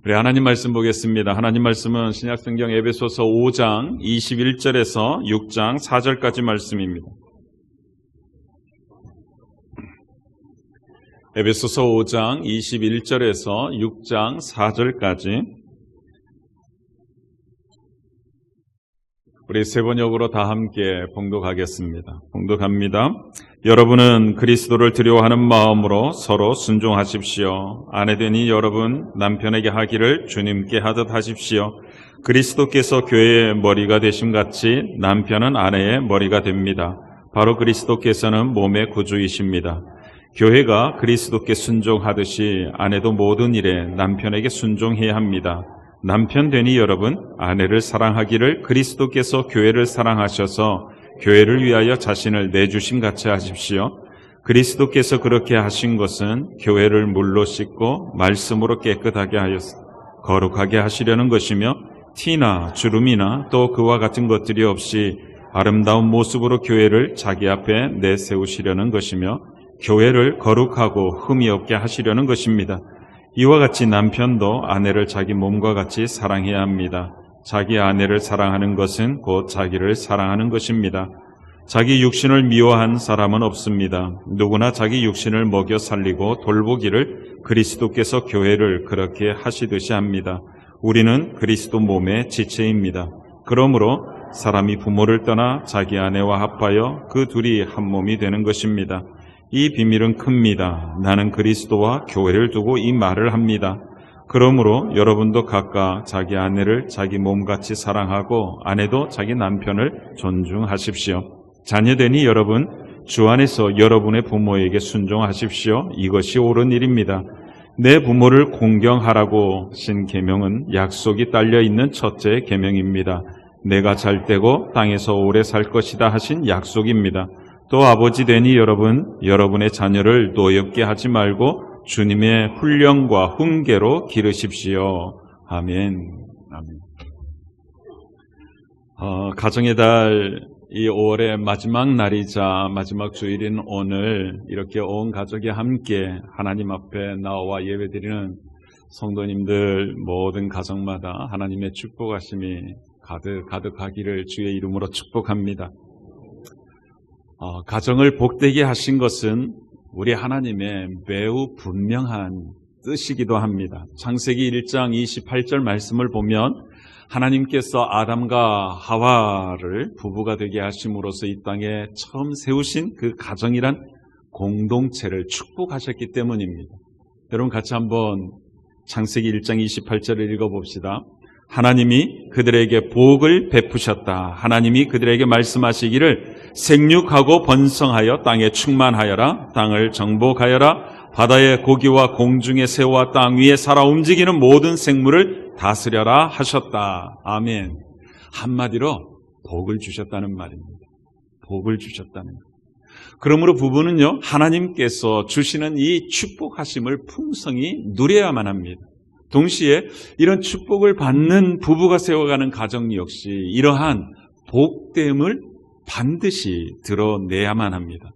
우리 하나님 말씀 보겠습니다. 하나님 말씀은 신약성경 에베소서 5장 21절에서 6장 4절까지 말씀입니다. 에베소서 5장 21절에서 6장 4절까지 우리 세 번역으로 다 함께 봉독하겠습니다. 봉독합니다. 여러분은 그리스도를 두려워하는 마음으로 서로 순종하십시오. 아내되니 여러분 남편에게 하기를 주님께 하듯 하십시오. 그리스도께서 교회의 머리가 되심같이 남편은 아내의 머리가 됩니다. 바로 그리스도께서는 몸의 구주이십니다. 교회가 그리스도께 순종하듯이 아내도 모든 일에 남편에게 순종해야 합니다. 남편 되니 여러분 아내를 사랑하기를 그리스도께서 교회를 사랑하셔서 교회를 위하여 자신을 내주심 같이 하십시오. 그리스도께서 그렇게 하신 것은 교회를 물로 씻고 말씀으로 깨끗하게 하여서 거룩하게 하시려는 것이며 티나 주름이나 또 그와 같은 것들이 없이 아름다운 모습으로 교회를 자기 앞에 내세우시려는 것이며 교회를 거룩하고 흠이 없게 하시려는 것입니다. 이와 같이 남편도 아내를 자기 몸과 같이 사랑해야 합니다. 자기 아내를 사랑하는 것은 곧 자기를 사랑하는 것입니다. 자기 육신을 미워한 사람은 없습니다. 누구나 자기 육신을 먹여 살리고 돌보기를 그리스도께서 교회를 그렇게 하시듯이 합니다. 우리는 그리스도 몸의 지체입니다. 그러므로 사람이 부모를 떠나 자기 아내와 합하여 그 둘이 한 몸이 되는 것입니다. 이 비밀은 큽니다. 나는 그리스도와 교회를 두고 이 말을 합니다. 그러므로 여러분도 각각 자기 아내를 자기 몸같이 사랑하고 아내도 자기 남편을 존중하십시오. 자녀되니 여러분 주 안에서 여러분의 부모에게 순종하십시오. 이것이 옳은 일입니다. 내 부모를 공경하라고 신 계명은 약속이 딸려 있는 첫째 계명입니다. 내가 잘 되고 땅에서 오래 살 것이다 하신 약속입니다. 또 아버지 되니 여러분 여러분의 자녀를 노엽게 하지 말고 주님의 훈령과 훈계로 기르십시오. 아멘. 아멘. 가정의 달 이 5월의 마지막 날이자 마지막 주일인 오늘 이렇게 온 가족이 함께 하나님 앞에 나와 예배드리는 성도님들 모든 가정마다 하나님의 축복하심이 가득하기를 주의 이름으로 축복합니다. 가정을 복되게 하신 것은 우리 하나님의 매우 분명한 뜻이기도 합니다. 창세기 1장 28절 말씀을 보면 하나님께서 아담과 하와를 부부가 되게 하심으로써 이 땅에 처음 세우신 그 가정이란 공동체를 축복하셨기 때문입니다. 여러분 같이 한번 창세기 1장 28절을 읽어봅시다. 하나님이 그들에게 복을 베푸셨다. 하나님이 그들에게 말씀하시기를 생육하고 번성하여 땅에 충만하여라. 땅을 정복하여라. 바다의 고기와 공중의 새와 땅 위에 살아 움직이는 모든 생물을 다스려라 하셨다. 아멘. 한마디로 복을 주셨다는 말입니다. 복을 주셨다는 것. 그러므로 부부는요, 하나님께서 주시는 이 축복하심을 풍성히 누려야만 합니다. 동시에 이런 축복을 받는 부부가 세워가는 가정 역시 이러한 복됨을 반드시 드러내야만 합니다.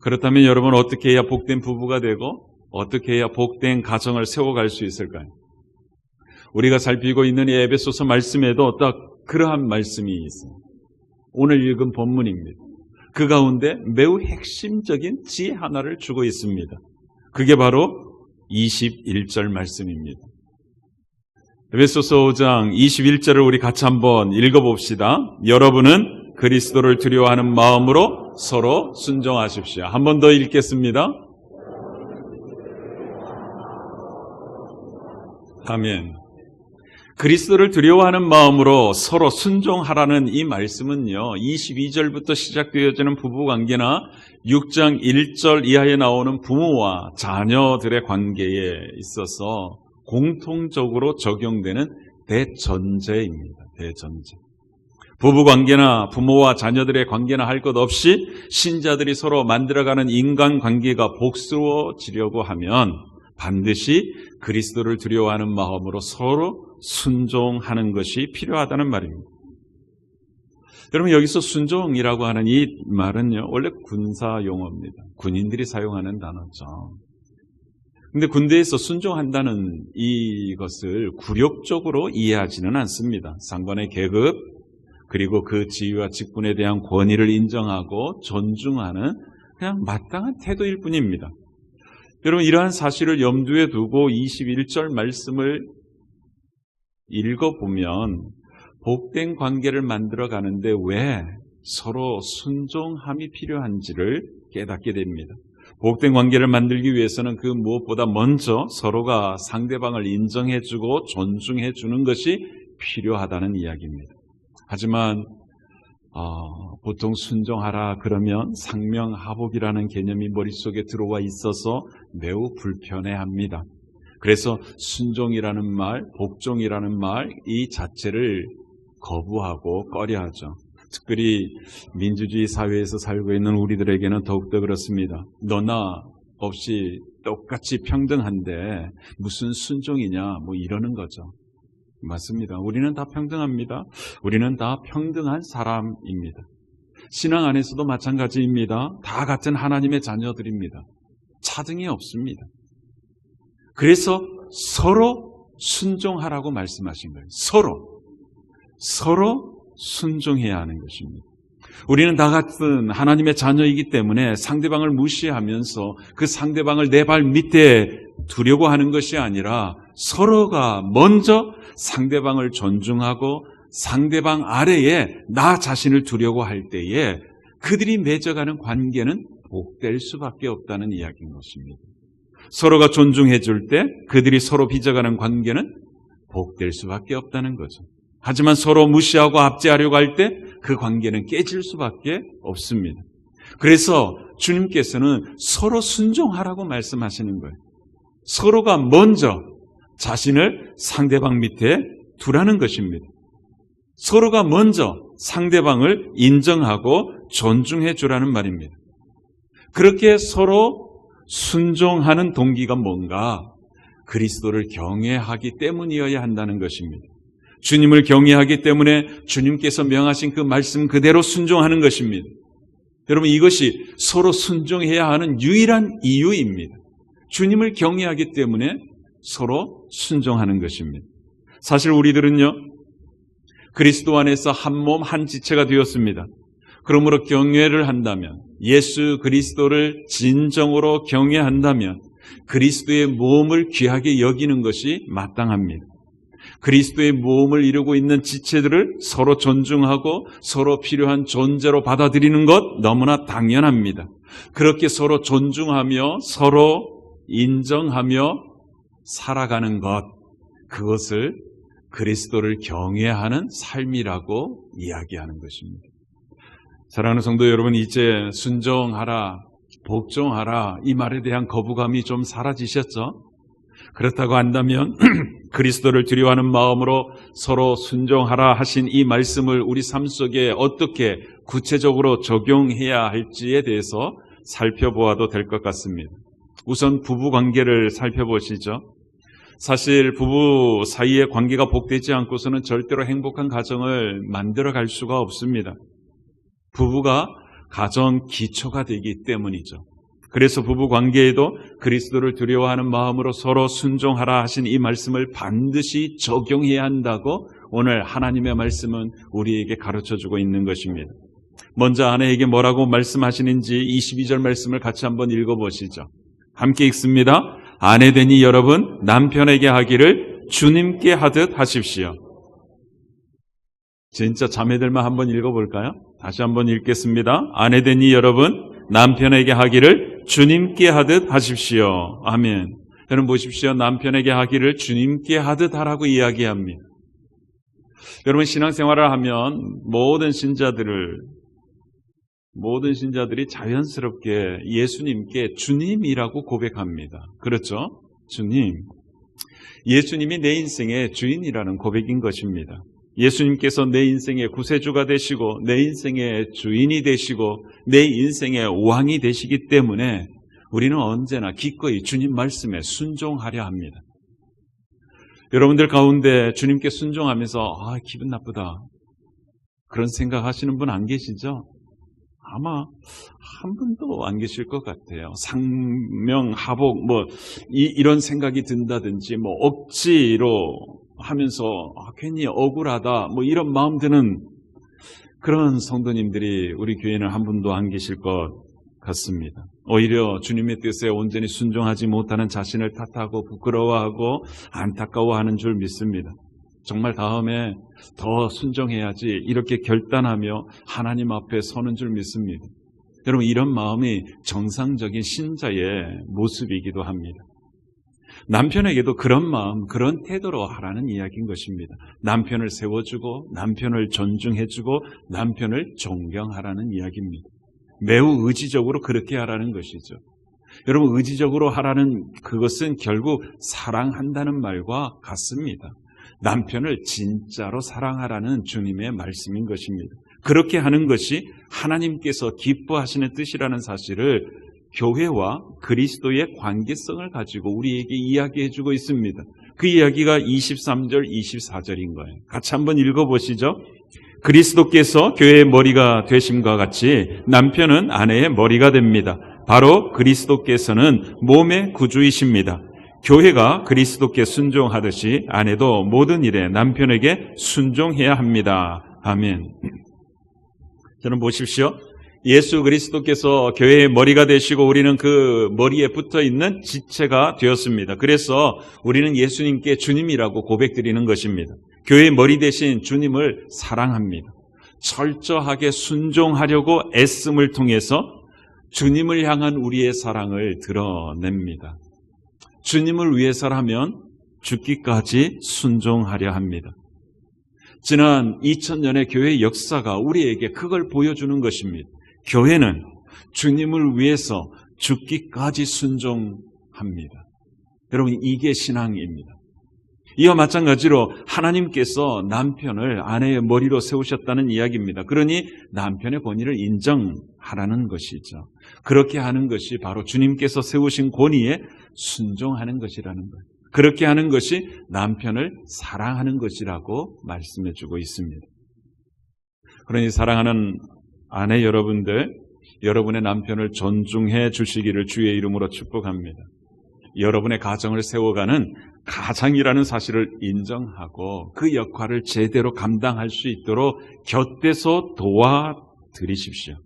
그렇다면 여러분 어떻게 해야 복된 부부가 되고 어떻게 해야 복된 가정을 세워갈 수 있을까요? 우리가 살피고 있는 이 에베소서 말씀에도 딱 그러한 말씀이 있습니다. 오늘 읽은 본문입니다. 그 가운데 매우 핵심적인 지혜 하나를 주고 있습니다. 그게 바로 21절 말씀입니다. 에베소서 5장 21절을 우리 같이 한번 읽어봅시다. 여러분은 그리스도를 두려워하는 마음으로 서로 순종하십시오. 한 번 더 읽겠습니다. 아멘. 그리스도를 두려워하는 마음으로 서로 순종하라는 이 말씀은요, 22절부터 시작되어지는 부부관계나 6장 1절 이하에 나오는 부모와 자녀들의 관계에 있어서 공통적으로 적용되는 대전제입니다. 대전제. 부부관계나 부모와 자녀들의 관계나 할 것 없이 신자들이 서로 만들어가는 인간관계가 복스러워지려고 하면 반드시 그리스도를 두려워하는 마음으로 서로 순종하는 것이 필요하다는 말입니다. 여러분 여기서 순종이라고 하는 이 말은요, 원래 군사 용어입니다. 군인들이 사용하는 단어죠. 근데 군대에서 순종한다는 이것을 굴욕적으로 이해하지는 않습니다. 상관의 계급, 그리고 그 지위와 직분에 대한 권위를 인정하고 존중하는 그냥 마땅한 태도일 뿐입니다. 여러분, 이러한 사실을 염두에 두고 21절 말씀을 읽어보면 복된 관계를 만들어 가는데 왜 서로 순종함이 필요한지를 깨닫게 됩니다. 복된 관계를 만들기 위해서는 그 무엇보다 먼저 서로가 상대방을 인정해주고 존중해주는 것이 필요하다는 이야기입니다. 하지만 보통 순종하라 그러면 상명하복이라는 개념이 머릿속에 들어와 있어서 매우 불편해합니다. 그래서 순종이라는 말, 복종이라는 말 이 자체를 거부하고 꺼려하죠. 특별히 민주주의 사회에서 살고 있는 우리들에게는 더욱더 그렇습니다. 너나 없이 똑같이 평등한데 무슨 순종이냐 뭐 이러는 거죠. 맞습니다. 우리는 다 평등합니다. 우리는 다 평등한 사람입니다. 신앙 안에서도 마찬가지입니다. 다 같은 하나님의 자녀들입니다. 차등이 없습니다. 그래서 서로 순종하라고 말씀하신 거예요. 서로 순종해야 하는 것입니다. 우리는 다 같은 하나님의 자녀이기 때문에 상대방을 무시하면서 그 상대방을 내 발 밑에 두려고 하는 것이 아니라 서로가 먼저 상대방을 존중하고 상대방 아래에 나 자신을 두려고 할 때에 그들이 맺어가는 관계는 복될 수밖에 없다는 이야기인 것입니다. 서로가 존중해 줄 때 그들이 서로 빚어가는 관계는 복될 수밖에 없다는 거죠. 하지만 서로 무시하고 압제하려고 할 때 그 관계는 깨질 수밖에 없습니다. 그래서 주님께서는 서로 순종하라고 말씀하시는 거예요. 서로가 먼저 자신을 상대방 밑에 두라는 것입니다. 서로가 먼저 상대방을 인정하고 존중해 주라는 말입니다. 그렇게 서로 순종하는 동기가 뭔가? 그리스도를 경외하기 때문이어야 한다는 것입니다. 주님을 경외하기 때문에 주님께서 명하신 그 말씀 그대로 순종하는 것입니다. 여러분, 이것이 서로 순종해야 하는 유일한 이유입니다. 주님을 경외하기 때문에 서로 순종하는 것입니다. 사실 우리들은요, 그리스도 안에서 한 몸 한 지체가 되었습니다. 그러므로 경외를 한다면, 예수 그리스도를 진정으로 경외한다면 그리스도의 몸을 귀하게 여기는 것이 마땅합니다. 그리스도의 몸을 이루고 있는 지체들을 서로 존중하고 서로 필요한 존재로 받아들이는 것 너무나 당연합니다. 그렇게 서로 존중하며 서로 인정하며 살아가는 것, 그것을 그리스도를 경외하는 삶이라고 이야기하는 것입니다. 사랑하는 성도 여러분, 이제 순종하라, 복종하라 이 말에 대한 거부감이 좀 사라지셨죠? 그렇다고 한다면 그리스도를 두려워하는 마음으로 서로 순종하라 하신 이 말씀을 우리 삶 속에 어떻게 구체적으로 적용해야 할지에 대해서 살펴보아도 될 것 같습니다. 우선 부부 관계를 살펴보시죠. 사실 부부 사이의 관계가 복되지 않고서는 절대로 행복한 가정을 만들어갈 수가 없습니다. 부부가 가정 기초가 되기 때문이죠. 그래서 부부 관계에도 그리스도를 두려워하는 마음으로 서로 순종하라 하신 이 말씀을 반드시 적용해야 한다고 오늘 하나님의 말씀은 우리에게 가르쳐주고 있는 것입니다. 먼저 아내에게 뭐라고 말씀하시는지 22절 말씀을 같이 한번 읽어보시죠. 함께 읽습니다. 아내되니 여러분 남편에게 하기를 주님께 하듯 하십시오. 진짜 자매들만 한번 읽어볼까요? 다시 한번 읽겠습니다. 아내되니 여러분 남편에게 하기를 주님께 하듯 하십시오. 아멘. 여러분 보십시오. 남편에게 하기를 주님께 하듯 하라고 이야기합니다. 여러분 신앙생활을 하면 모든 신자들이 자연스럽게 예수님께 주님이라고 고백합니다. 그렇죠? 주님. 예수님이 내 인생의 주인이라는 고백인 것입니다. 예수님께서 내 인생의 구세주가 되시고 내 인생의 주인이 되시고 내 인생의 왕이 되시기 때문에 우리는 언제나 기꺼이 주님 말씀에 순종하려 합니다. 여러분들 가운데 주님께 순종하면서 기분 나쁘다 그런 생각하시는 분 안 계시죠? 아마 한 분도 안 계실 것 같아요. 상명하복 이런 생각이 든다든지 억지로 하면서 괜히 억울하다 이런 마음 드는 그런 성도님들이 우리 교회는 한 분도 안 계실 것 같습니다. 오히려 주님의 뜻에 온전히 순종하지 못하는 자신을 탓하고 부끄러워하고 안타까워하는 줄 믿습니다. 정말 다음에 더 순종해야지 이렇게 결단하며 하나님 앞에 서는 줄 믿습니다. 여러분, 이런 마음이 정상적인 신자의 모습이기도 합니다. 남편에게도 그런 마음, 그런 태도로 하라는 이야기인 것입니다. 남편을 세워주고 남편을 존중해주고 남편을 존경하라는 이야기입니다. 매우 의지적으로 그렇게 하라는 것이죠. 여러분, 의지적으로 하라는 그것은 결국 사랑한다는 말과 같습니다. 남편을 진짜로 사랑하라는 주님의 말씀인 것입니다. 그렇게 하는 것이 하나님께서 기뻐하시는 뜻이라는 사실을 교회와 그리스도의 관계성을 가지고 우리에게 이야기해주고 있습니다. 그 이야기가 23절, 24절인 거예요. 같이 한번 읽어보시죠. 그리스도께서 교회의 머리가 되심과 같이 남편은 아내의 머리가 됩니다. 바로 그리스도께서는 몸의 구주이십니다. 교회가 그리스도께 순종하듯이 아내도 모든 일에 남편에게 순종해야 합니다. 아멘. 저는 보십시오. 예수 그리스도께서 교회의 머리가 되시고 우리는 그 머리에 붙어 있는 지체가 되었습니다. 그래서 우리는 예수님께 주님이라고 고백드리는 것입니다. 교회의 머리 대신 주님을 사랑합니다. 철저하게 순종하려고 애씀을 통해서 주님을 향한 우리의 사랑을 드러냅니다. 주님을 위해서라면 죽기까지 순종하려 합니다. 지난 2000년의 교회의 역사가 우리에게 그걸 보여주는 것입니다. 교회는 주님을 위해서 죽기까지 순종합니다. 여러분, 이게 신앙입니다. 이와 마찬가지로 하나님께서 남편을 아내의 머리로 세우셨다는 이야기입니다. 그러니 남편의 권위를 인정하라는 것이죠. 그렇게 하는 것이 바로 주님께서 세우신 권위에 순종하는 것이라는 거예요. 그렇게 하는 것이 남편을 사랑하는 것이라고 말씀해 주고 있습니다. 그러니 사랑하는 아내 여러분들, 여러분의 남편을 존중해 주시기를 주의 이름으로 축복합니다. 여러분의 가정을 세워가는 가장이라는 사실을 인정하고 그 역할을 제대로 감당할 수 있도록 곁에서 도와드리십시오.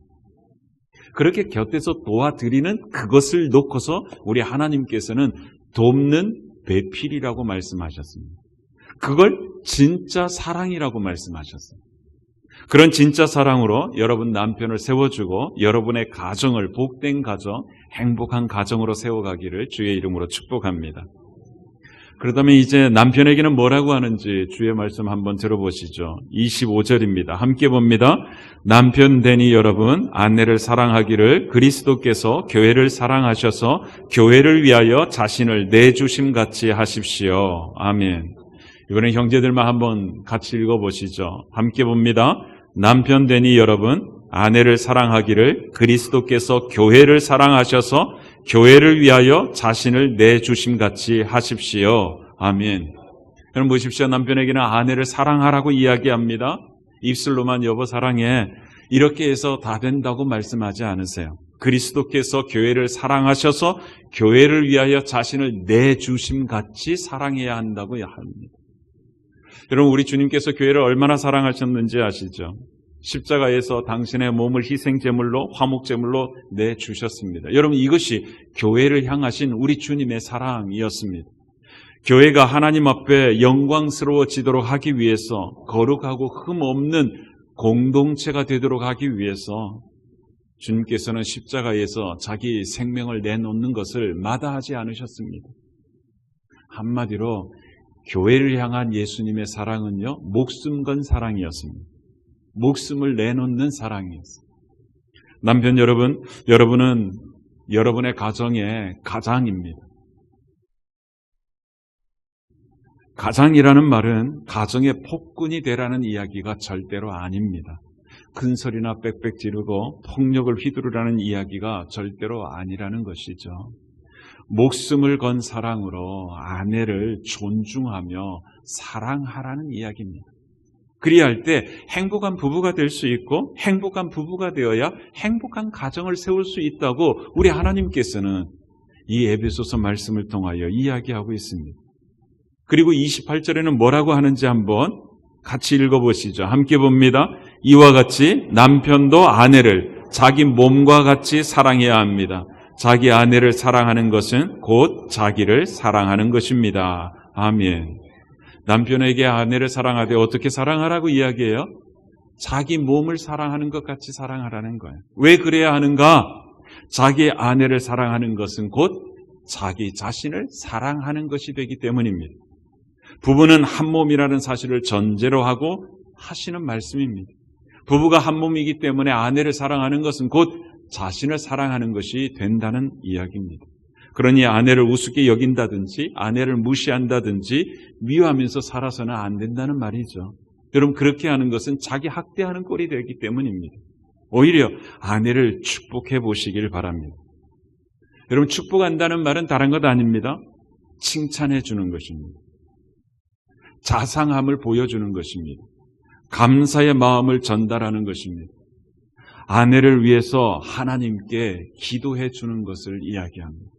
그렇게 곁에서 도와드리는 그것을 놓고서 우리 하나님께서는 돕는 배필이라고 말씀하셨습니다. 그걸 진짜 사랑이라고 말씀하셨어요. 그런 진짜 사랑으로 여러분 남편을 세워주고 여러분의 가정을 복된 가정, 행복한 가정으로 세워가기를 주의 이름으로 축복합니다. 그렇다면 이제 남편에게는 뭐라고 하는지 주의 말씀 한번 들어보시죠. 25절입니다. 함께 봅니다. 남편 되니 여러분 아내를 사랑하기를 그리스도께서 교회를 사랑하셔서 교회를 위하여 자신을 내주심같이 하십시오. 아멘. 이번엔 형제들만 한번 같이 읽어보시죠. 함께 봅니다. 남편 되니 여러분 아내를 사랑하기를 그리스도께서 교회를 사랑하셔서 교회를 위하여 자신을 내주심같이 하십시오. 아멘. 여러분 보십시오. 남편에게는 아내를 사랑하라고 이야기합니다. 입술로만 여보 사랑해 이렇게 해서 다 된다고 말씀하지 않으세요. 그리스도께서 교회를 사랑하셔서 교회를 위하여 자신을 내주심같이 사랑해야 한다고 합니다. 여러분 우리 주님께서 교회를 얼마나 사랑하셨는지 아시죠? 십자가에서 당신의 몸을 희생제물로 화목제물로 내주셨습니다. 여러분 이것이 교회를 향하신 우리 주님의 사랑이었습니다. 교회가 하나님 앞에 영광스러워지도록 하기 위해서 거룩하고 흠없는 공동체가 되도록 하기 위해서 주님께서는 십자가에서 자기 생명을 내놓는 것을 마다하지 않으셨습니다. 한마디로 교회를 향한 예수님의 사랑은요, 목숨 건 사랑이었습니다. 목숨을 내놓는 사랑이었어요. 남편 여러분, 여러분은 여러분의 가정의 가장입니다. 가장이라는 말은 가정의 폭군이 되라는 이야기가 절대로 아닙니다. 큰 소리나 빽빽 지르고 폭력을 휘두르라는 이야기가 절대로 아니라는 것이죠. 목숨을 건 사랑으로 아내를 존중하며 사랑하라는 이야기입니다. 그리할 때 행복한 부부가 될 수 있고 행복한 부부가 되어야 행복한 가정을 세울 수 있다고 우리 하나님께서는 이 에베소서 말씀을 통하여 이야기하고 있습니다. 그리고 28절에는 뭐라고 하는지 한번 같이 읽어보시죠. 함께 봅니다. 이와 같이 남편도 아내를 자기 몸과 같이 사랑해야 합니다. 자기 아내를 사랑하는 것은 곧 자기를 사랑하는 것입니다. 아멘. 남편에게 아내를 사랑하되 어떻게 사랑하라고 이야기해요? 자기 몸을 사랑하는 것 같이 사랑하라는 거예요. 왜 그래야 하는가? 자기 아내를 사랑하는 것은 곧 자기 자신을 사랑하는 것이 되기 때문입니다. 부부는 한 몸이라는 사실을 전제로 하고 하시는 말씀입니다. 부부가 한 몸이기 때문에 아내를 사랑하는 것은 곧 자신을 사랑하는 것이 된다는 이야기입니다. 그러니 아내를 우습게 여긴다든지 아내를 무시한다든지 미워하면서 살아서는 안 된다는 말이죠. 여러분, 그렇게 하는 것은 자기 학대하는 꼴이 되기 때문입니다. 오히려 아내를 축복해 보시길 바랍니다. 여러분, 축복한다는 말은 다른 것 아닙니다. 칭찬해 주는 것입니다. 자상함을 보여주는 것입니다. 감사의 마음을 전달하는 것입니다. 아내를 위해서 하나님께 기도해 주는 것을 이야기합니다.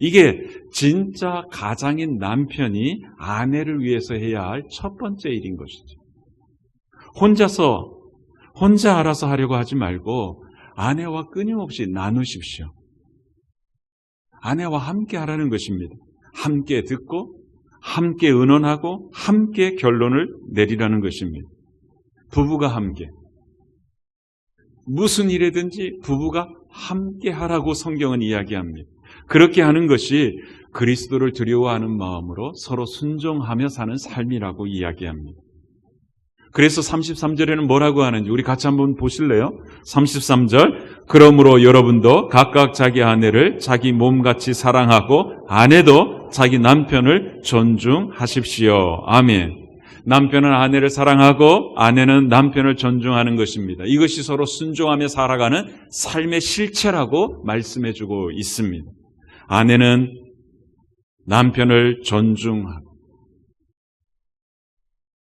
이게 진짜 가장인 남편이 아내를 위해서 해야 할 첫 번째 일인 것이죠. 혼자 알아서 하려고 하지 말고 아내와 끊임없이 나누십시오. 아내와 함께 하라는 것입니다. 함께 듣고 함께 의논하고 함께 결론을 내리라는 것입니다. 부부가 함께. 무슨 일이든지 부부가 함께 하라고 성경은 이야기합니다. 그렇게 하는 것이 그리스도를 두려워하는 마음으로 서로 순종하며 사는 삶이라고 이야기합니다. 그래서 33절에는 뭐라고 하는지 우리 같이 한번 보실래요? 33절, 그러므로 여러분도 각각 자기 아내를 자기 몸같이 사랑하고 아내도 자기 남편을 존중하십시오. 아멘. 남편은 아내를 사랑하고 아내는 남편을 존중하는 것입니다. 이것이 서로 순종하며 살아가는 삶의 실체라고 말씀해주고 있습니다. 아내는 남편을 존중하고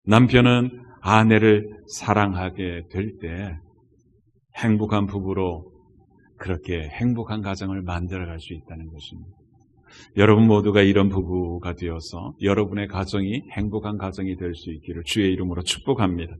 남편은 아내를 사랑하게 될 때 행복한 부부로 그렇게 행복한 가정을 만들어갈 수 있다는 것입니다. 여러분 모두가 이런 부부가 되어서 여러분의 가정이 행복한 가정이 될 수 있기를 주의 이름으로 축복합니다.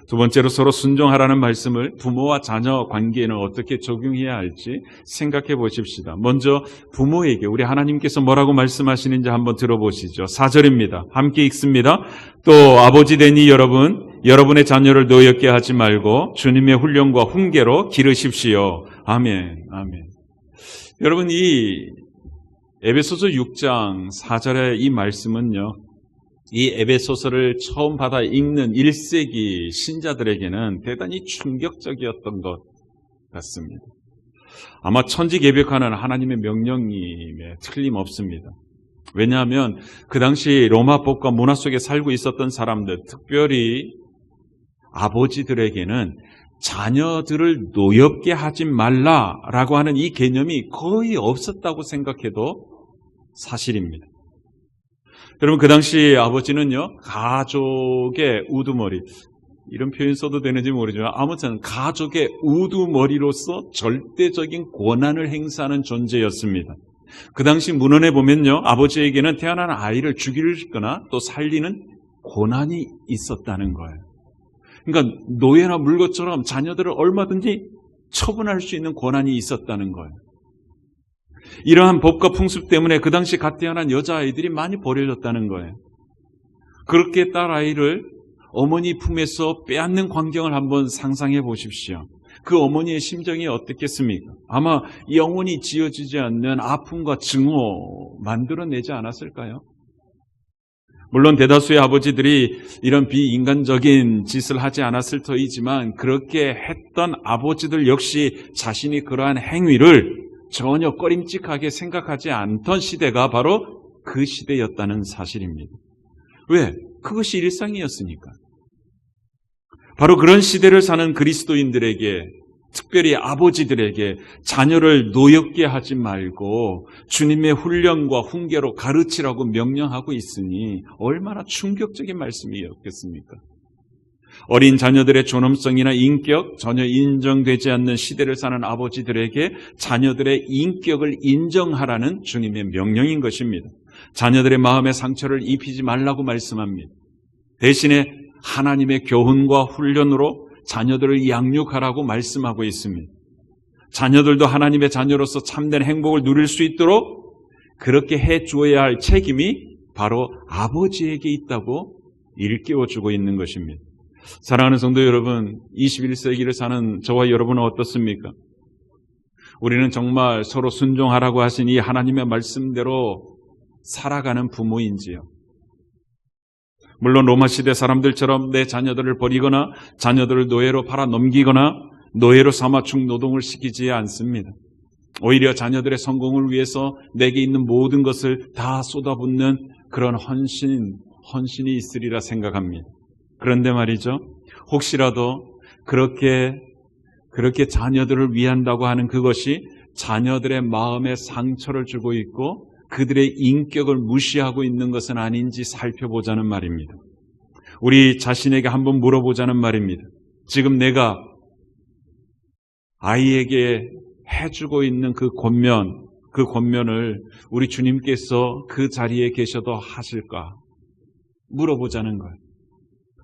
두 번째로 서로 순종하라는 말씀을 부모와 자녀 관계에는 어떻게 적용해야 할지 생각해 보십시다. 먼저 부모에게 우리 하나님께서 뭐라고 말씀하시는지 한번 들어보시죠. 4절입니다. 함께 읽습니다. 또 아버지 되니 여러분의 자녀를 노엽게 하지 말고 주님의 훈련과 훈계로 기르십시오. 아멘. 아멘. 여러분, 이 에베소서 6장 4절의 이 말씀은요, 이 에베소서를 처음 받아 읽는 1세기 신자들에게는 대단히 충격적이었던 것 같습니다. 아마 천지개벽하는 하나님의 명령임에 틀림없습니다. 왜냐하면 그 당시 로마법과 문화 속에 살고 있었던 사람들, 특별히 아버지들에게는 자녀들을 노엽게 하지 말라라고 하는 이 개념이 거의 없었다고 생각해도 사실입니다. 여러분, 그 당시 아버지는요, 가족의 우두머리, 이런 표현 써도 되는지 모르지만 아무튼 가족의 우두머리로서 절대적인 권한을 행사하는 존재였습니다. 그 당시 문헌에 보면요, 아버지에게는 태어난 아이를 죽이거나 또 살리는 권한이 있었다는 거예요. 그러니까 노예나 물것처럼 자녀들을 얼마든지 처분할 수 있는 권한이 있었다는 거예요. 이러한 법과 풍습 때문에 그 당시 갓 태어난 여자아이들이 많이 버려졌다는 거예요. 그렇게 딸아이를 어머니 품에서 빼앗는 광경을 한번 상상해 보십시오. 그 어머니의 심정이 어떻겠습니까? 아마 영원히 지어지지 않는 아픔과 증오 만들어내지 않았을까요? 물론 대다수의 아버지들이 이런 비인간적인 짓을 하지 않았을 터이지만 그렇게 했던 아버지들 역시 자신이 그러한 행위를 전혀 꺼림칙하게 생각하지 않던 시대가 바로 그 시대였다는 사실입니다. 왜? 그것이 일상이었으니까. 바로 그런 시대를 사는 그리스도인들에게, 특별히 아버지들에게 자녀를 노엽게 하지 말고 주님의 훈련과 훈계로 가르치라고 명령하고 있으니 얼마나 충격적인 말씀이었겠습니까? 어린 자녀들의 존엄성이나 인격 전혀 인정되지 않는 시대를 사는 아버지들에게 자녀들의 인격을 인정하라는 주님의 명령인 것입니다. 자녀들의 마음에 상처를 입히지 말라고 말씀합니다. 대신에 하나님의 교훈과 훈련으로 자녀들을 양육하라고 말씀하고 있습니다. 자녀들도 하나님의 자녀로서 참된 행복을 누릴 수 있도록 그렇게 해 주어야 할 책임이 바로 아버지에게 있다고 일깨워주고 있는 것입니다. 사랑하는 성도 여러분, 21세기를 사는 저와 여러분은 어떻습니까? 우리는 정말 서로 순종하라고 하신 이 하나님의 말씀대로 살아가는 부모인지요? 물론 로마 시대 사람들처럼 내 자녀들을 버리거나 자녀들을 노예로 팔아 넘기거나 노예로 삼아 중노동을 시키지 않습니다. 오히려 자녀들의 성공을 위해서 내게 있는 모든 것을 다 쏟아붓는 그런 헌신이 있으리라 생각합니다. 그런데 말이죠, 혹시라도 그렇게 자녀들을 위한다고 하는 그것이 자녀들의 마음에 상처를 주고 있고 그들의 인격을 무시하고 있는 것은 아닌지 살펴보자는 말입니다. 우리 자신에게 한번 물어보자는 말입니다. 지금 내가 아이에게 해주고 있는 그 권면을 우리 주님께서 그 자리에 계셔도 하실까? 물어보자는 거예요.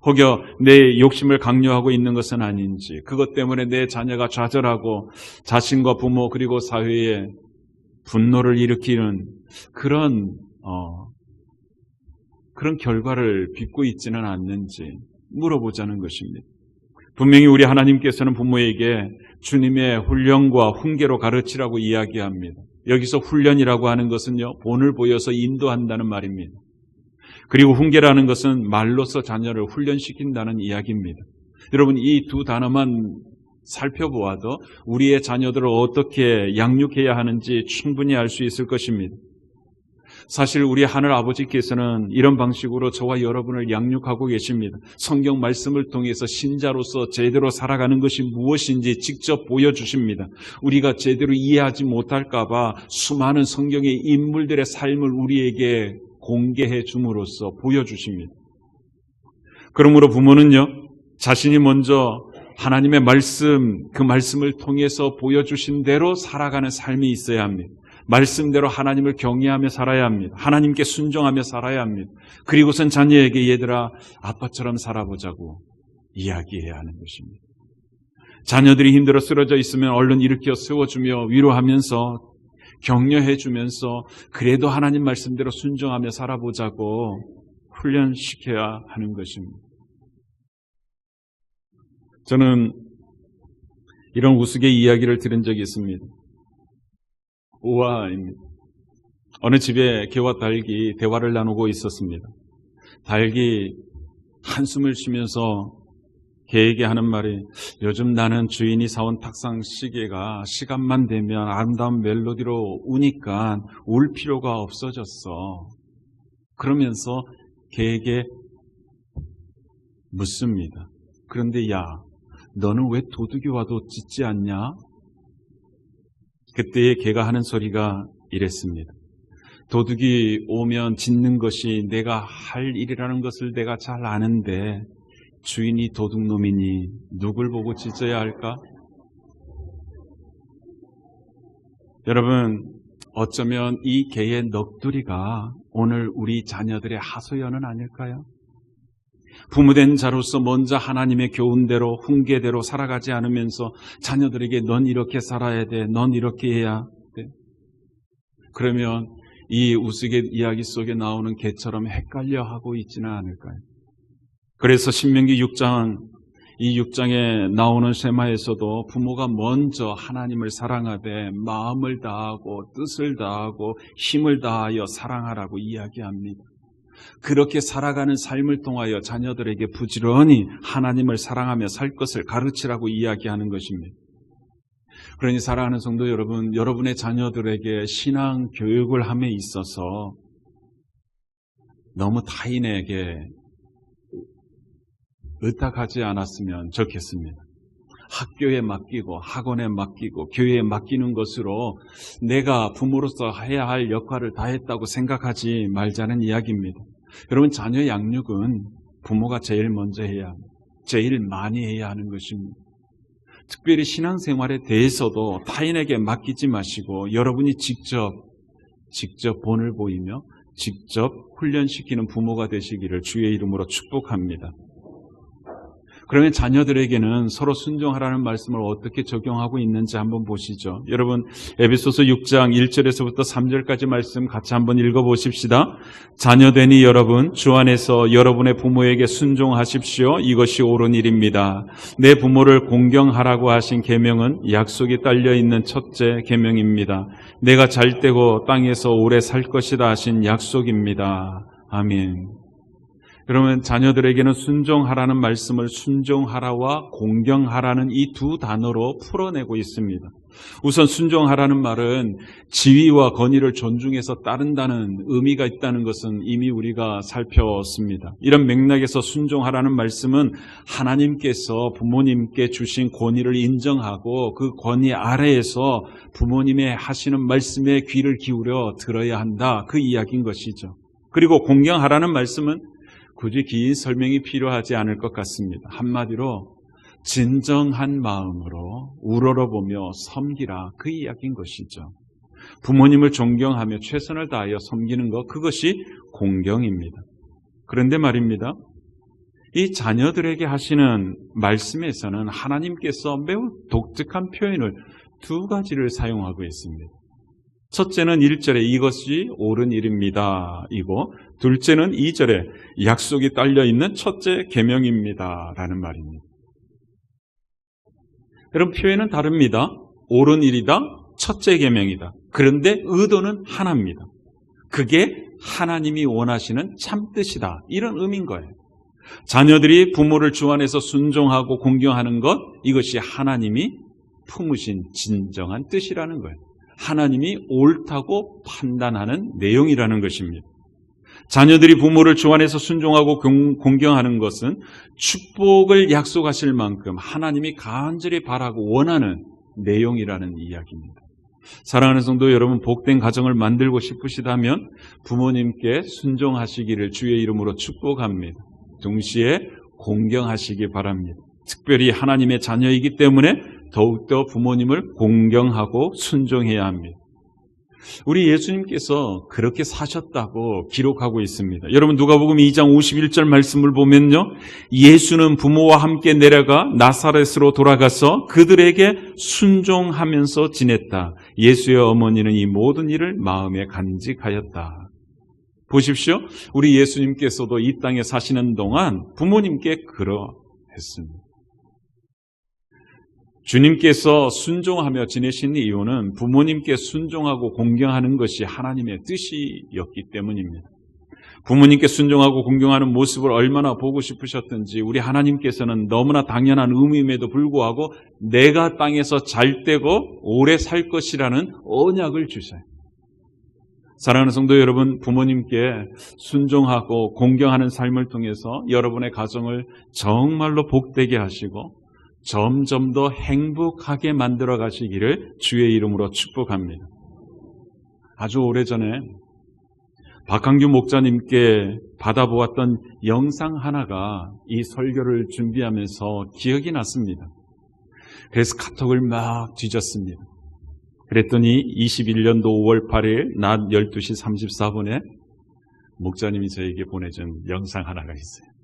혹여 내 욕심을 강요하고 있는 것은 아닌지, 그것 때문에 내 자녀가 좌절하고 자신과 부모 그리고 사회에 분노를 일으키는 그런 결과를 빚고 있지는 않는지 물어보자는 것입니다. 분명히 우리 하나님께서는 부모에게 주님의 훈련과 훈계로 가르치라고 이야기합니다. 여기서 훈련이라고 하는 것은요, 본을 보여서 인도한다는 말입니다. 그리고 훈계라는 것은 말로서 자녀를 훈련시킨다는 이야기입니다. 여러분, 이 두 단어만 살펴보아도 우리의 자녀들을 어떻게 양육해야 하는지 충분히 알 수 있을 것입니다. 사실 우리 하늘 아버지께서는 이런 방식으로 저와 여러분을 양육하고 계십니다. 성경 말씀을 통해서 신자로서 제대로 살아가는 것이 무엇인지 직접 보여주십니다. 우리가 제대로 이해하지 못할까 봐 수많은 성경의 인물들의 삶을 우리에게 공개해 줌으로써 보여주십니다. 그러므로 부모는요, 자신이 먼저 하나님의 말씀, 그 말씀을 통해서 보여주신 대로 살아가는 삶이 있어야 합니다. 말씀대로 하나님을 경외하며 살아야 합니다. 하나님께 순종하며 살아야 합니다. 그리고선 자녀에게 얘들아, 아빠처럼 살아보자고 이야기해야 하는 것입니다. 자녀들이 힘들어 쓰러져 있으면 얼른 일으켜 세워주며 위로하면서 격려해주면서 그래도 하나님 말씀대로 순종하며 살아보자고 훈련시켜야 하는 것입니다. 저는 이런 우스개 이야기를 들은 적이 있습니다. 우화입니다. 어느 집에 개와 닭이 대화를 나누고 있었습니다. 닭이 한숨을 쉬면서 개에게 하는 말이, 요즘 나는 주인이 사온 탁상 시계가 시간만 되면 아름다운 멜로디로 우니까 울 필요가 없어졌어. 그러면서 개에게 묻습니다. 그런데 야, 너는 왜 도둑이 와도 짖지 않냐? 그때의 개가 하는 소리가 이랬습니다. 도둑이 오면 짖는 것이 내가 할 일이라는 것을 내가 잘 아는데 주인이 도둑놈이니 누굴 보고 짖어야 할까? 여러분, 어쩌면 이 개의 넋두리가 오늘 우리 자녀들의 하소연은 아닐까요? 부모된 자로서 먼저 하나님의 교훈대로 훈계대로 살아가지 않으면서 자녀들에게 넌 이렇게 살아야 돼, 넌 이렇게 해야 돼. 그러면 이 우스갯 이야기 속에 나오는 개처럼 헷갈려 하고 있지는 않을까요? 그래서 신명기 6장, 이 6장에 나오는 쉐마에서도 부모가 먼저 하나님을 사랑하되 마음을 다하고 뜻을 다하고 힘을 다하여 사랑하라고 이야기합니다. 그렇게 살아가는 삶을 통하여 자녀들에게 부지런히 하나님을 사랑하며 살 것을 가르치라고 이야기하는 것입니다. 그러니 사랑하는 성도 여러분, 여러분의 자녀들에게 신앙 교육을 함에 있어서 너무 타인에게 의탁하지 않았으면 좋겠습니다. 학교에 맡기고 학원에 맡기고 교회에 맡기는 것으로 내가 부모로서 해야 할 역할을 다했다고 생각하지 말자는 이야기입니다. 여러분, 자녀 양육은 부모가 제일 먼저 해야 합니다. 제일 많이 해야 하는 것입니다. 특별히 신앙생활에 대해서도 타인에게 맡기지 마시고 여러분이 직접 본을 보이며 직접 훈련시키는 부모가 되시기를 주의 이름으로 축복합니다. 그러면 자녀들에게는 서로 순종하라는 말씀을 어떻게 적용하고 있는지 한번 보시죠. 여러분, 에베소서 6장 1절에서부터 3절까지 말씀 같이 한번 읽어보십시다. 자녀되니 여러분, 주 안에서 여러분의 부모에게 순종하십시오. 이것이 옳은 일입니다. 내 부모를 공경하라고 하신 계명은 약속이 딸려있는 첫째 계명입니다. 내가 잘되고 땅에서 오래 살 것이다 하신 약속입니다. 아멘. 그러면 자녀들에게는 순종하라는 말씀을 순종하라와 공경하라는 이 두 단어로 풀어내고 있습니다. 우선 순종하라는 말은 지위와 권위를 존중해서 따른다는 의미가 있다는 것은 이미 우리가 살펴봤습니다. 이런 맥락에서 순종하라는 말씀은 하나님께서 부모님께 주신 권위를 인정하고 그 권위 아래에서 부모님의 하시는 말씀에 귀를 기울여 들어야 한다, 그 이야기인 것이죠. 그리고 공경하라는 말씀은 굳이 긴 설명이 필요하지 않을 것 같습니다. 한마디로 진정한 마음으로 우러러보며 섬기라, 그 이야기인 것이죠. 부모님을 존경하며 최선을 다하여 섬기는 것, 그것이 공경입니다. 그런데 말입니다, 이 자녀들에게 하시는 말씀에서는 하나님께서 매우 독특한 표현을 두 가지를 사용하고 있습니다. 첫째는 1절에 이것이 옳은 일입니다 이고, 둘째는 2절에 약속이 딸려있는 첫째 계명입니다 라는 말입니다. 여러분, 표현은 다릅니다. 옳은 일이다, 첫째 계명이다. 그런데 의도는 하나입니다. 그게 하나님이 원하시는 참뜻이다, 이런 의미인 거예요. 자녀들이 부모를 주 안에서 순종하고 공경하는 것, 이것이 하나님이 품으신 진정한 뜻이라는 거예요. 하나님이 옳다고 판단하는 내용이라는 것입니다. 자녀들이 부모를 주 안에서 순종하고 공경하는 것은 축복을 약속하실 만큼 하나님이 간절히 바라고 원하는 내용이라는 이야기입니다. 사랑하는 성도 여러분, 복된 가정을 만들고 싶으시다면 부모님께 순종하시기를 주의 이름으로 축복합니다. 동시에 공경하시기 바랍니다. 특별히 하나님의 자녀이기 때문에 더욱더 부모님을 공경하고 순종해야 합니다. 우리 예수님께서 그렇게 사셨다고 기록하고 있습니다. 여러분, 누가복음 2장 51절 말씀을 보면요, 예수는 부모와 함께 내려가 나사렛으로 돌아가서 그들에게 순종하면서 지냈다. 예수의 어머니는 이 모든 일을 마음에 간직하였다. 보십시오. 우리 예수님께서도 이 땅에 사시는 동안 부모님께 그러했습니다. 주님께서 순종하며 지내신 이유는 부모님께 순종하고 공경하는 것이 하나님의 뜻이었기 때문입니다. 부모님께 순종하고 공경하는 모습을 얼마나 보고 싶으셨든지 우리 하나님께서는 너무나 당연한 의미임에도 불구하고 내가 땅에서 잘되고 오래 살 것이라는 언약을 주셔요. 사랑하는 성도 여러분, 부모님께 순종하고 공경하는 삶을 통해서 여러분의 가정을 정말로 복되게 하시고 점점 더 행복하게 만들어 가시기를 주의 이름으로 축복합니다. 아주 오래전에 박한규 목사님께 받아보았던 영상 하나가 이 설교를 준비하면서 기억이 났습니다. 그래서 카톡을 막 뒤졌습니다. 그랬더니 21년도 5월 8일 낮 12시 34분에 목사님이 저에게 보내준 영상 하나가 있어요.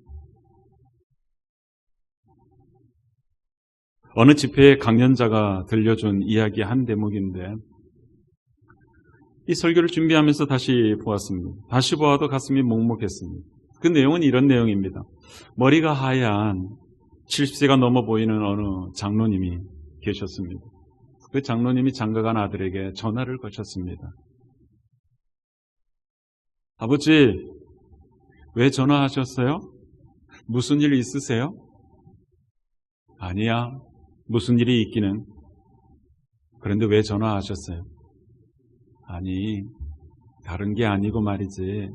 어느 집회의 강연자가 들려준 이야기 한 대목인데, 이 설교를 준비하면서 다시 보았습니다. 다시 보아도 가슴이 먹먹했습니다. 그 내용은 이런 내용입니다. 머리가 하얀 70세가 넘어 보이는 어느 장로님이 계셨습니다. 그 장로님이 장가간 아들에게 전화를 거셨습니다. 아버지, 왜 전화하셨어요? 무슨 일 있으세요? 아니야, 무슨 일이 있기는. 그런데 왜 전화하셨어요? 아니, 다른 게 아니고 말이지.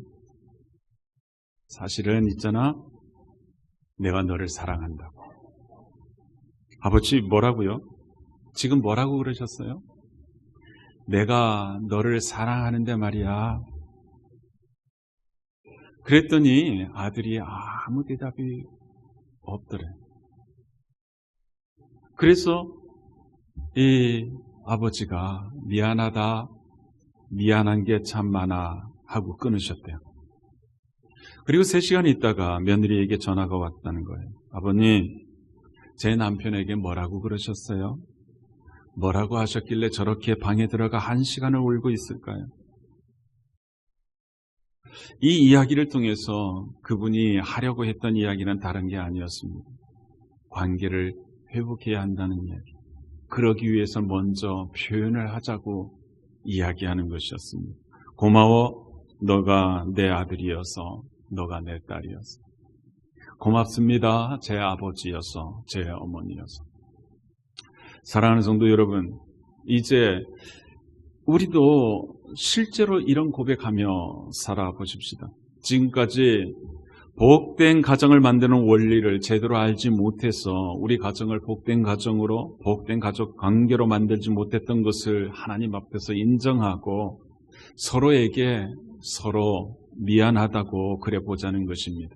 사실은 있잖아, 내가 너를 사랑한다고. 아버지, 뭐라고요? 지금 뭐라고 그러셨어요? 내가 너를 사랑하는데 말이야. 그랬더니 아들이 아무 대답이 없더래. 그래서 이 아버지가 미안하다, 미안한 게 참 많아 하고 끊으셨대요. 그리고 3시간 있다가 며느리에게 전화가 왔다는 거예요. 아버님, 제 남편에게 뭐라고 그러셨어요? 뭐라고 하셨길래 저렇게 방에 들어가 1시간을 울고 있을까요? 이 이야기를 통해서 그분이 하려고 했던 이야기는 다른 게 아니었습니다. 관계를 회복해야 한다는 이야기. 그러기 위해서 먼저 표현을 하자고 이야기하는 것이었습니다. 고마워, 너가 내 아들이어서, 너가 내 딸이어서. 고맙습니다, 제 아버지여서, 제 어머니여서. 사랑하는 성도 여러분, 이제 우리도 실제로 이런 고백하며 살아보십시다. 지금까지 복된 가정을 만드는 원리를 제대로 알지 못해서 우리 가정을 복된 가정으로, 복된 가족 관계로 만들지 못했던 것을 하나님 앞에서 인정하고 서로에게 서로 미안하다고 그래 보자는 것입니다.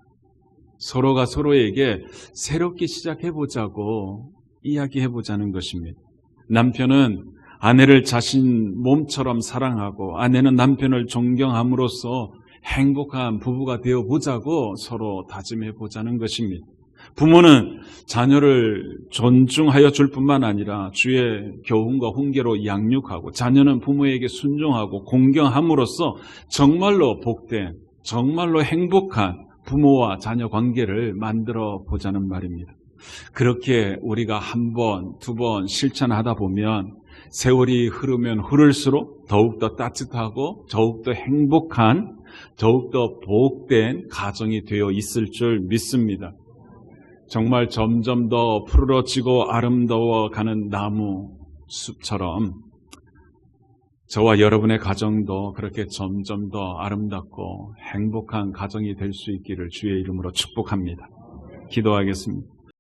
서로가 서로에게 새롭게 시작해보자고 이야기해보자는 것입니다. 남편은 아내를 자신 몸처럼 사랑하고 아내는 남편을 존경함으로써 행복한 부부가 되어보자고 서로 다짐해보자는 것입니다. 부모는 자녀를 존중하여 줄 뿐만 아니라 주의 교훈과 훈계로 양육하고 자녀는 부모에게 순종하고 공경함으로써 정말로 복된, 정말로 행복한 부모와 자녀 관계를 만들어 보자는 말입니다. 그렇게 우리가 1번, 2번 실천하다 보면 세월이 흐르면 흐를수록 더욱더 따뜻하고 더욱더 행복한, 더욱더 복된 가정이 되어 있을 줄 믿습니다. 정말 점점 더 푸르러지고 아름다워가는 나무 숲처럼 저와 여러분의 가정도 그렇게 점점 더 아름답고 행복한 가정이 될 수 있기를 주의 이름으로 축복합니다. 기도하겠습니다.